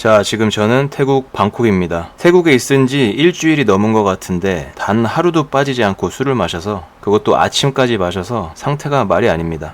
자, 지금 저는 태국 방콕입니다. 태국에 있은 지 일주일이 넘은 것 같은데 단 하루도 빠지지 않고 술을 마셔서, 그것도 아침까지 마셔서 상태가 말이 아닙니다.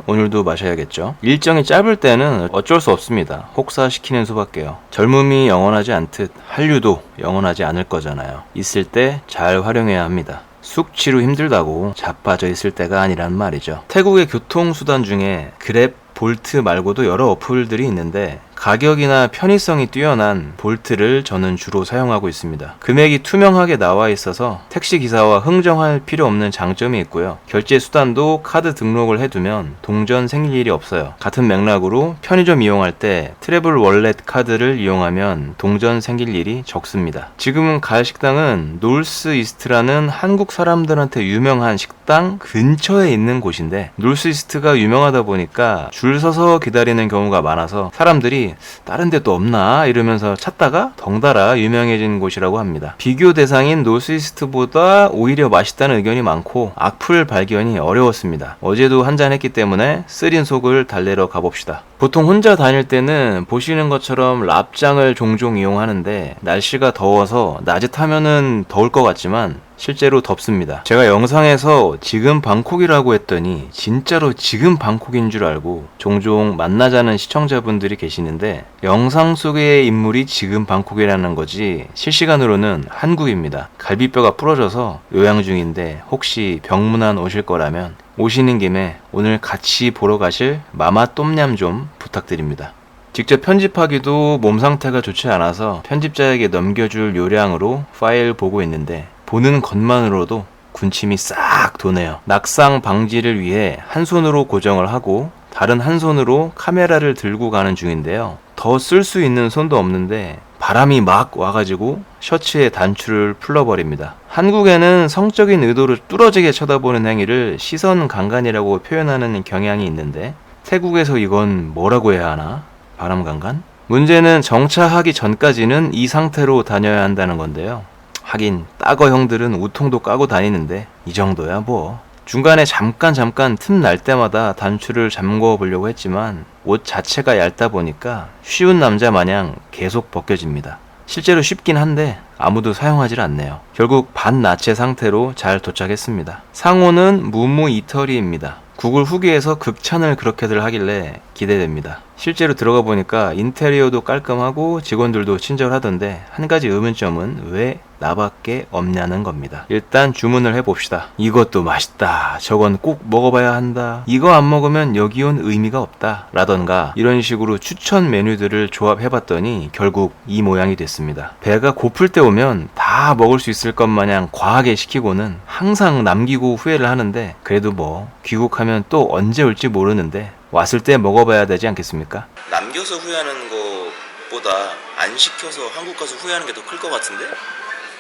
오늘도 마셔야겠죠. 일정이 짧을 때는 어쩔 수 없습니다. 혹사시키는 수밖에요. 젊음이 영원하지 않듯 한류도 영원하지 않을 거잖아요. 있을 때 잘 활용해야 합니다. 숙취로 힘들다고 자빠져 있을 때가 아니란 말이죠. 태국의 교통수단 중에 그랩, 볼트 말고도 여러 어플들이 있는데 가격이나 편의성이 뛰어난 볼트를 저는 주로 사용하고 있습니다. 금액이 투명하게 나와 있어서 택시기사와 흥정할 필요 없는 장점이 있고요. 결제 수단도 카드 등록을 해두면 동전 생길 일이 없어요. 같은 맥락으로 편의점 이용할 때 트래블 월렛 카드를 이용하면 동전 생길 일이 적습니다. 지금은 갈 식당은 놀스 이스트라는 한국 사람들한테 유명한 식당 근처에 있는 곳인데, 놀스 이스트가 유명하다 보니까 줄 서서 기다리는 경우가 많아서 사람들이 다른 데 또 없나 이러면서 찾다가 덩달아 유명해진 곳이라고 합니다. 비교 대상인 노스이스트보다 오히려 맛있다는 의견이 많고 악플 발견이 어려웠습니다. 어제도 한잔 했기 때문에 쓰린 속을 달래러 가봅시다. 보통 혼자 다닐 때는 보시는 것처럼 랍장을 종종 이용하는데, 날씨가 더워서 낮에 타면은 더울 것 같지만 실제로 덥습니다. 제가 영상에서 지금 방콕이라고 했더니 진짜로 지금 방콕인 줄 알고 종종 만나자는 시청자분들이 계시는데, 영상 속의 인물이 지금 방콕이라는 거지 실시간으로는 한국입니다. 갈비뼈가 부러져서 요양 중인데 혹시 병문안 오실 거라면 오시는 김에 오늘 같이 보러 가실 마마 똠얌 좀 부탁드립니다. 직접 편집하기도 몸 상태가 좋지 않아서 편집자에게 넘겨줄 요량으로 파일 보고 있는데, 보는 것만으로도 군침이 싹 도네요. 낙상 방지를 위해 한 손으로 고정을 하고 다른 한 손으로 카메라를 들고 가는 중인데요. 더 쓸 수 있는 손도 없는데 바람이 막 와가지고 셔츠의 단추를 풀러버립니다. 한국에는 성적인 의도로 뚫어지게 쳐다보는 행위를 시선 강간이라고 표현하는 경향이 있는데, 태국에서 이건 뭐라고 해야 하나? 바람 강간? 문제는 정차하기 전까지는 이 상태로 다녀야 한다는 건데요. 하긴 따거 형들은 우통도 까고 다니는데 이 정도야 뭐. 중간에 잠깐 틈 날 때마다 단추를 잠궈 보려고 했지만 옷 자체가 얇다 보니까 쉬운 남자 마냥 계속 벗겨집니다. 실제로 쉽긴 한데 아무도 사용하질 않네요. 결국 반나체 상태로 잘 도착했습니다. 상호는 무무 이터리입니다. 구글 후기에서 극찬을 그렇게들 하길래 기대됩니다. 실제로 들어가 보니까 인테리어도 깔끔하고 직원들도 친절하던데, 한 가지 의문점은 왜 나밖에 없냐는 겁니다. 일단 주문을 해봅시다. 이것도 맛있다, 저건 꼭 먹어봐야 한다, 이거 안 먹으면 여기 온 의미가 없다 라던가 이런 식으로 추천 메뉴들을 조합해봤더니 결국 이 모양이 됐습니다. 배가 고플 때 오면 다 먹을 수 있을 것 마냥 과하게 시키고는 항상 남기고 후회를 하는데, 그래도 뭐 귀국하면 또 언제 올지 모르는데 왔을 때 먹어봐야 되지 않겠습니까? 남겨서 후회하는 것보다 안 시켜서 한국 가서 후회하는 게 더 클 것 같은데?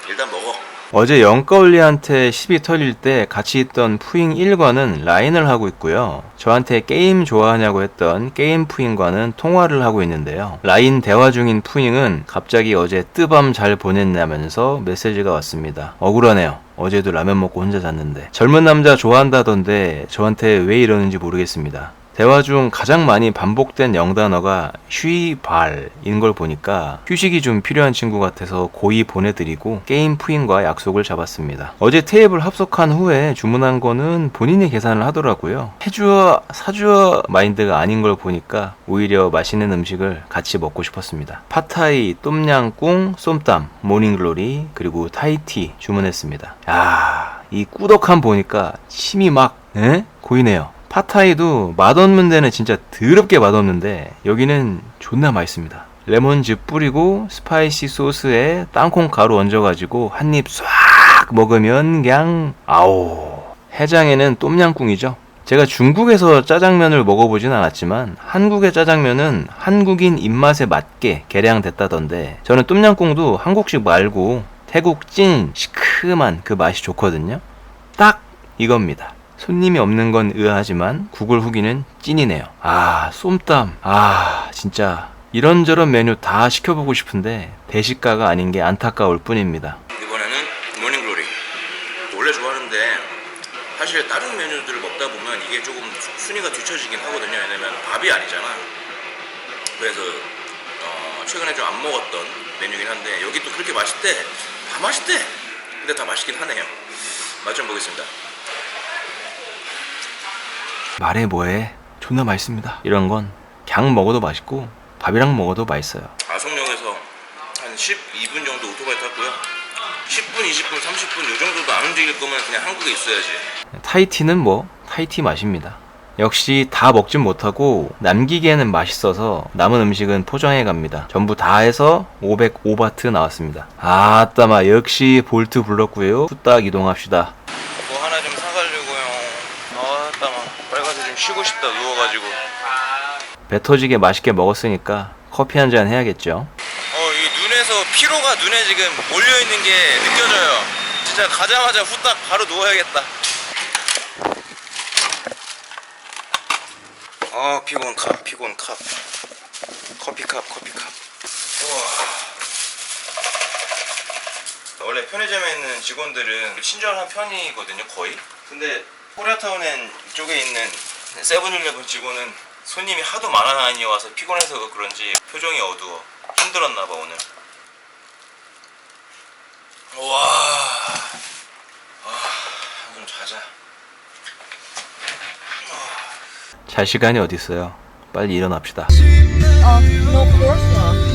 일단 먹어. 어제 영꺼울리한테 시비 털릴 때 같이 있던 푸잉 1과는 라인을 하고 있고요. 저한테 게임 좋아하냐고 했던 게임 푸잉과는 통화를 하고 있는데요. 라인 대화 중인 푸잉은 갑자기 어제 뜨밤 잘 보냈냐면서 메시지가 왔습니다. 억울하네요. 어제도 라면 먹고 혼자 잤는데. 젊은 남자 좋아한다던데 저한테 왜 이러는지 모르겠습니다. 대화 중 가장 많이 반복된 영단어가 쉬발인 걸 보니까 휴식이 좀 필요한 친구 같아서 고이 보내드리고 게임 푸인과 약속을 잡았습니다. 어제 테이블 합석한 후에 주문한 거는 본인이 계산을 하더라고요. 해주어 사주어 마인드가 아닌 걸 보니까 오히려 맛있는 음식을 같이 먹고 싶었습니다. 팟타이, 똠양꿍, 쏨땀, 모닝글로리, 그리고 타이티 주문했습니다. 이 꾸덕함 보니까 침이 막 고이네요. 팟타이도 맛없는 데는 진짜 더럽게 맛없는데 여기는 존나 맛있습니다. 레몬즙 뿌리고 스파이시 소스에 땅콩 가루 얹어가지고 한 입 싹 먹으면 그냥 아오. 해장에는 똠양꿍이죠. 제가 중국에서 짜장면을 먹어보진 않았지만 한국의 짜장면은 한국인 입맛에 맞게 개량됐다던데, 저는 똠양꿍도 한국식 말고 태국 찐 시큼한 그 맛이 좋거든요. 딱 이겁니다. 손님이 없는 건 의아하지만 구글 후기는 찐이네요. 쏨땀. 진짜 이런저런 메뉴 다 시켜보고 싶은데 대식가가 아닌 게 안타까울 뿐입니다. 이번에는 모닝글로리. 원래 좋아하는데 사실 다른 메뉴들을 먹다 보면 이게 조금 순위가 뒤처지긴 하거든요. 왜냐면 밥이 아니잖아. 그래서 최근에 좀 안 먹었던 메뉴긴 한데 여기 또 그렇게 맛있대. 다 맛있대. 근데 다 맛있긴 하네요. 맛 좀 보겠습니다. 말해 뭐해. 존나 맛있습니다. 이런 건 그냥 먹어도 맛있고 밥이랑 먹어도 맛있어요. 아송역에서 한 12분 정도 오토바이 탔고요. 10분, 20분, 30분 이 정도도 안 움직일 거면 그냥 한국에 있어야지. 타이티는 뭐 타이티 맛입니다. 역시 다 먹진 못하고 남기기에는 맛있어서 남은 음식은 포장해 갑니다. 전부 다 해서 505바트 나왔습니다. 아따마 역시 볼트 불렀고요. 후딱 이동합시다. 뭐 하나 좀 사가려고요. 아따마 빨리 가서 좀 쉬고 싶다 누워가지고. 배 터지게 맛있게 먹었으니까 커피 한잔 해야겠죠. 이 눈에서 피로가 눈에 지금 몰려있는 게 느껴져요. 진짜 가자마자 후딱 바로 누워야겠다. 피곤 컵. 커피컵. 우와. 원래 편의점에 있는 직원들은 친절한 편이거든요, 거의. 근데 코리아타운엔 이쪽에 있는 세븐일레븐 직원은 손님이 하도 많이 와서 피곤해서 그런지 표정이 어두워. 힘들었나봐 오늘. 우와. 좀 자자. 잘 시간이 어딨어요. 빨리 일어납시다. No course not.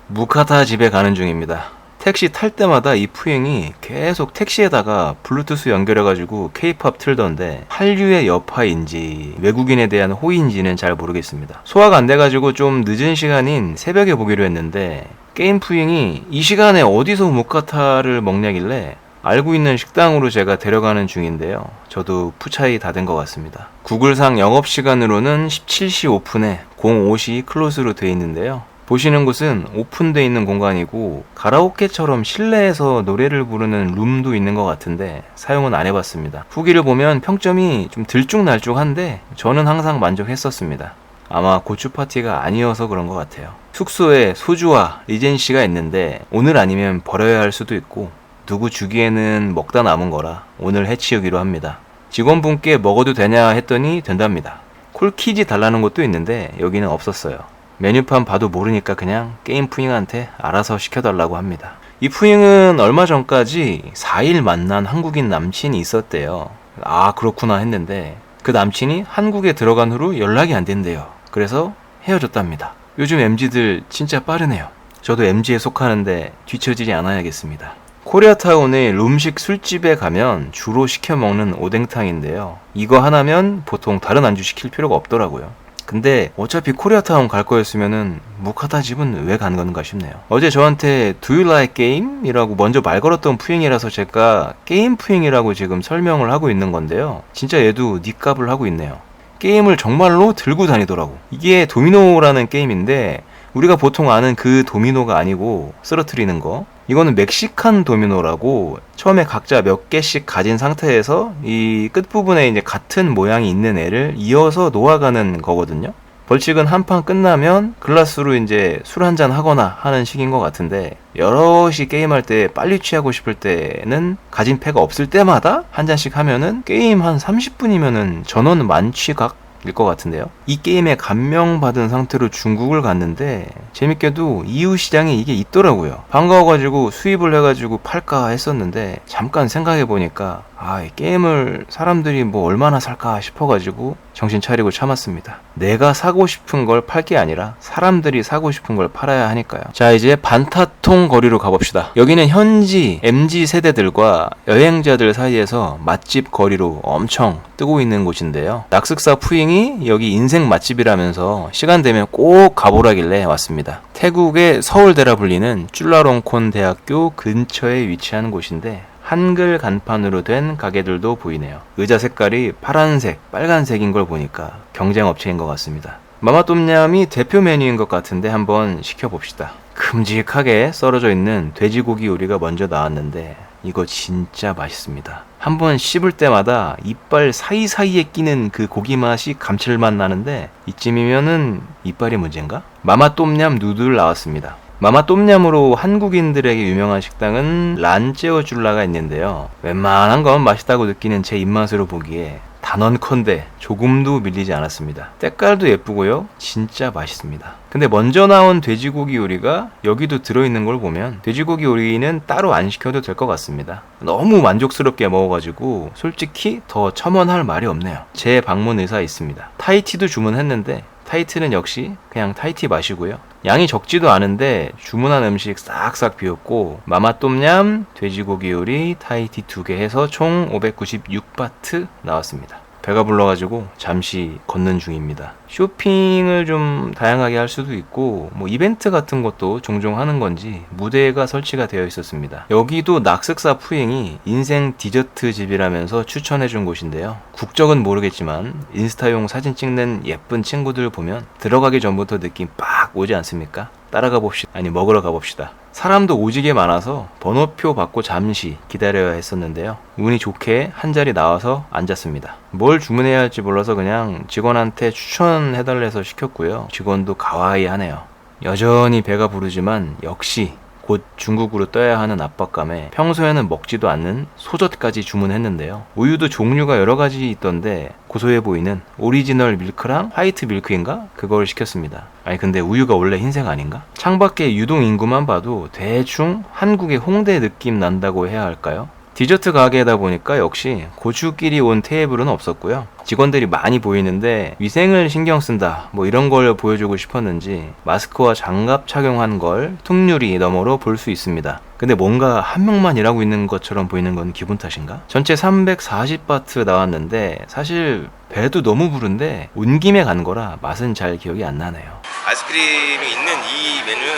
무카타 집에 가는 중입니다. 택시 탈 때마다 이 푸잉이 계속 택시에다가 블루투스 연결해가지고 케이팝 틀던데 한류의 여파인지 외국인에 대한 호의인지는 잘 모르겠습니다. 소화가 안 돼가지고 좀 늦은 시간인 새벽에 보기로 했는데 게임 푸잉이 이 시간에 어디서 무카타를 먹냐길래 알고 있는 식당으로 제가 데려가는 중인데요. 저도 푸차이 다 된 것 같습니다. 구글상 영업시간으로는 17시 오픈에 05시 클로즈로 되어 있는데요. 보시는 곳은 오픈되어 있는 공간이고 가라오케처럼 실내에서 노래를 부르는 룸도 있는 것 같은데 사용은 안 해봤습니다. 후기를 보면 평점이 좀 들쭉날쭉한데 저는 항상 만족했었습니다. 아마 고추 파티가 아니어서 그런 것 같아요. 숙소에 소주와 리젠시가 있는데 오늘 아니면 버려야 할 수도 있고 누구 주기에는 먹다 남은 거라 오늘 해치우기로 합니다. 직원분께 먹어도 되냐 했더니 된답니다. 콜키지 달라는 곳도 있는데 여기는 없었어요. 메뉴판 봐도 모르니까 그냥 게임 푸잉한테 알아서 시켜달라고 합니다. 이 푸잉은 얼마 전까지 4일 만난 한국인 남친이 있었대요. 아 그렇구나 했는데 그 남친이 한국에 들어간 후로 연락이 안 된대요. 그래서 헤어졌답니다. 요즘 MZ들 진짜 빠르네요. 저도 MZ에 속하는데 뒤처지지 않아야겠습니다. 코리아타운의 룸식 술집에 가면 주로 시켜 먹는 오뎅탕인데요. 이거 하나면 보통 다른 안주 시킬 필요가 없더라고요. 근데 어차피 코리아타운 갈 거였으면은 무카타 집은 왜 간 건가 싶네요. 어제 저한테 Do you like game? 이라고 먼저 말 걸었던 푸잉이라서 제가 게임 푸잉이라고 지금 설명을 하고 있는 건데요. 진짜 얘도 닉값을 하고 있네요. 게임을 정말로 들고 다니더라고. 이게 도미노라는 게임인데 우리가 보통 아는 그 도미노가 아니고 쓰러뜨리는 거. 이거는 멕시칸 도미노라고 처음에 각자 몇 개씩 가진 상태에서 이 끝부분에 이제 같은 모양이 있는 애를 이어서 놓아가는 거거든요. 벌칙은 한 판 끝나면 글라스로 이제 술 한잔 하거나 하는 식인 것 같은데 여럿이 게임할 때 빨리 취하고 싶을 때는 가진 패가 없을 때마다 한 잔씩 하면은 게임 한 30분이면은 전원 만취각 일 것 같은데요. 이 게임에 감명받은 상태로 중국을 갔는데 재밌게도 이웃 시장에 이게 있더라고요. 반가워가지고 수입을 해가지고 팔까 했었는데 잠깐 생각해보니까 이 게임을 사람들이 뭐 얼마나 살까 싶어가지고 정신 차리고 참았습니다. 내가 사고 싶은 걸 팔 게 아니라 사람들이 사고 싶은 걸 팔아야 하니까요. 자 이제 반타통 거리로 가봅시다. 여기는 현지 MZ 세대들과 여행자들 사이에서 맛집 거리로 엄청 뜨고 있는 곳인데요. 낙스사 푸잉이 여기 인생 맛집이라면서 시간 되면 꼭 가보라길래 왔습니다. 태국의 서울대라 불리는 쭈라롱콘 대학교 근처에 위치한 곳인데 한글 간판으로 된 가게들도 보이네요. 의자 색깔이 파란색, 빨간색인 걸 보니까 경쟁업체인 것 같습니다. 마마똠얌이 대표 메뉴인 것 같은데 한번 시켜봅시다. 큼직하게 썰어져 있는 돼지고기 요리가 먼저 나왔는데 이거 진짜 맛있습니다. 한번 씹을 때마다 이빨 사이사이에 끼는 그 고기 맛이 감칠맛 나는데 이쯤이면은 이빨이 문제인가? 마마똠얌 누들 나왔습니다. 마마똠얌으로 한국인들에게 유명한 식당은 란제오줄라가 있는데요. 웬만한 건 맛있다고 느끼는 제 입맛으로 보기에 단언컨대 조금도 밀리지 않았습니다. 때깔도 예쁘고요. 진짜 맛있습니다. 근데 먼저 나온 돼지고기 요리가 여기도 들어있는 걸 보면 돼지고기 요리는 따로 안 시켜도 될 것 같습니다. 너무 만족스럽게 먹어가지고 솔직히 더 첨언할 말이 없네요. 제 방문 의사 있습니다. 타이티도 주문했는데 타이티는 역시 그냥 타이티 맛이고요. 양이 적지도 않은데 주문한 음식 싹싹 비웠고 마마똠얌, 돼지고기 요리, 타이티 2개 해서 총 596바트 나왔습니다. 배가 불러가지고 잠시 걷는 중입니다. 쇼핑을 좀 다양하게 할 수도 있고 뭐 이벤트 같은 것도 종종 하는 건지 무대가 설치가 되어 있었습니다. 여기도 낙색사 푸잉이 인생 디저트 집이라면서 추천해준 곳인데요. 국적은 모르겠지만 인스타용 사진 찍는 예쁜 친구들 보면 들어가기 전부터 느낌 빡 오지 않습니까? 따라가 봅시다. 아니 먹으러 가봅시다. 사람도 오지게 많아서 번호표 받고 잠시 기다려야 했었는데요. 운이 좋게 한 자리 나와서 앉았습니다. 뭘 주문해야 할지 몰라서 그냥 직원한테 추천해달래서 시켰고요. 직원도 가와이 하네요. 여전히 배가 부르지만 역시 곧 중국으로 떠야 하는 압박감에 평소에는 먹지도 않는 소젖까지 주문했는데요. 우유도 종류가 여러 가지 있던데 고소해 보이는 오리지널 밀크랑 화이트 밀크인가? 그걸 시켰습니다. 아니 근데 우유가 원래 흰색 아닌가? 창밖에 유동 인구만 봐도 대충 한국의 홍대 느낌 난다고 해야 할까요? 디저트 가게다 보니까 역시 고추끼리 온 테이블은 없었고요. 직원들이 많이 보이는데 위생을 신경 쓴다 뭐 이런 걸 보여주고 싶었는지 마스크와 장갑 착용한 걸 퉁유리 너머로 볼 수 있습니다. 근데 뭔가 한 명만 일하고 있는 것처럼 보이는 건 기분 탓인가? 전체 340바트 나왔는데 사실 배도 너무 부른데 온 김에 간 거라 맛은 잘 기억이 안 나네요. 아이스크림이 있는 이 메뉴는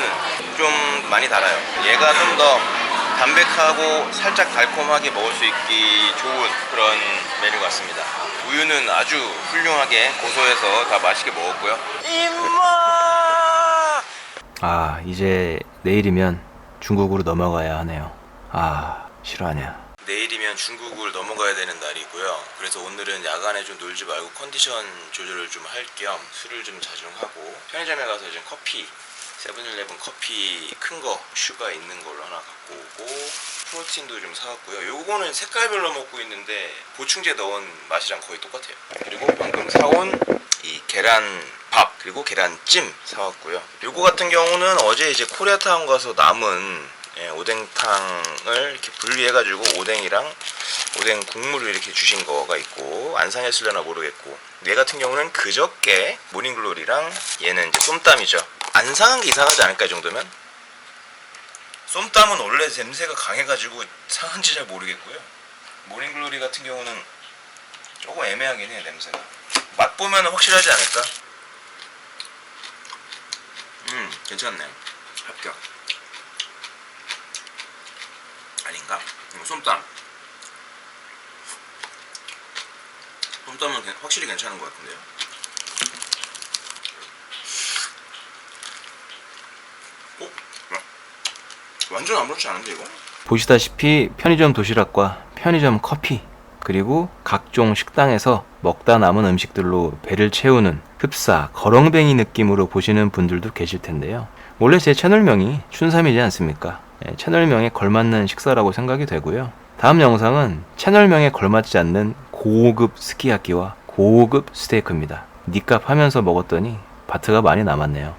좀 많이 달아요. 얘가 좀 더 담백하고 살짝 달콤하게 먹을 수 있기 좋은 그런 메뉴 같습니다. 우유는 아주 훌륭하게 고소해서 다 맛있게 먹었고요. 아 이제 내일이면 중국으로 넘어가야 하네요. 아 실화냐. 내일이면 중국을 넘어가야 되는 날이고요. 그래서 오늘은 야간에 좀 놀지 말고 컨디션 조절을 좀 할 겸 술을 좀 자중하고 편의점에 가서 이제 커피 세븐일레븐 커피 큰 거 슈가 있는 걸로 하나 갖고 오고 프로틴도 좀 사왔고요. 요거는 색깔별로 먹고 있는데 보충제 넣은 맛이랑 거의 똑같아요. 그리고 방금 사온 이 계란밥 그리고 계란찜 사왔고요. 요거 같은 경우는 어제 이제 코리아타운 가서 남은 오뎅탕을 이렇게 분리해가지고 오뎅이랑 오뎅 국물을 이렇게 주신 거가 있고 안 상했으려나 모르겠고 얘 같은 경우는 그저께 모닝글로리랑 얘는 이제 쏨땀이죠. 안 상한 게 이상하지 않을까 이 정도면? 쏨땀은 원래 냄새가 강해가지고 상한지 잘 모르겠고요. 모닝글로리 같은 경우는 조금 애매하긴 해 냄새가. 맛보면 확실하지 않을까? 괜찮네. 합격. 아닌가? 쏨땀. 쏨땀은 확실히 괜찮은 것 같은데요. 완전 아무렇지 않은데 이거? 보시다시피 편의점 도시락과 편의점 커피 그리고 각종 식당에서 먹다 남은 음식들로 배를 채우는 흡사, 거렁뱅이 느낌으로 보시는 분들도 계실 텐데요. 원래 제 채널명이 춘삼이지 않습니까? 채널명에 걸맞는 식사라고 생각이 되고요. 다음 영상은 채널명에 걸맞지 않는 고급 스키야키와 고급 스테이크입니다. 니값 하면서 먹었더니 바트가 많이 남았네요.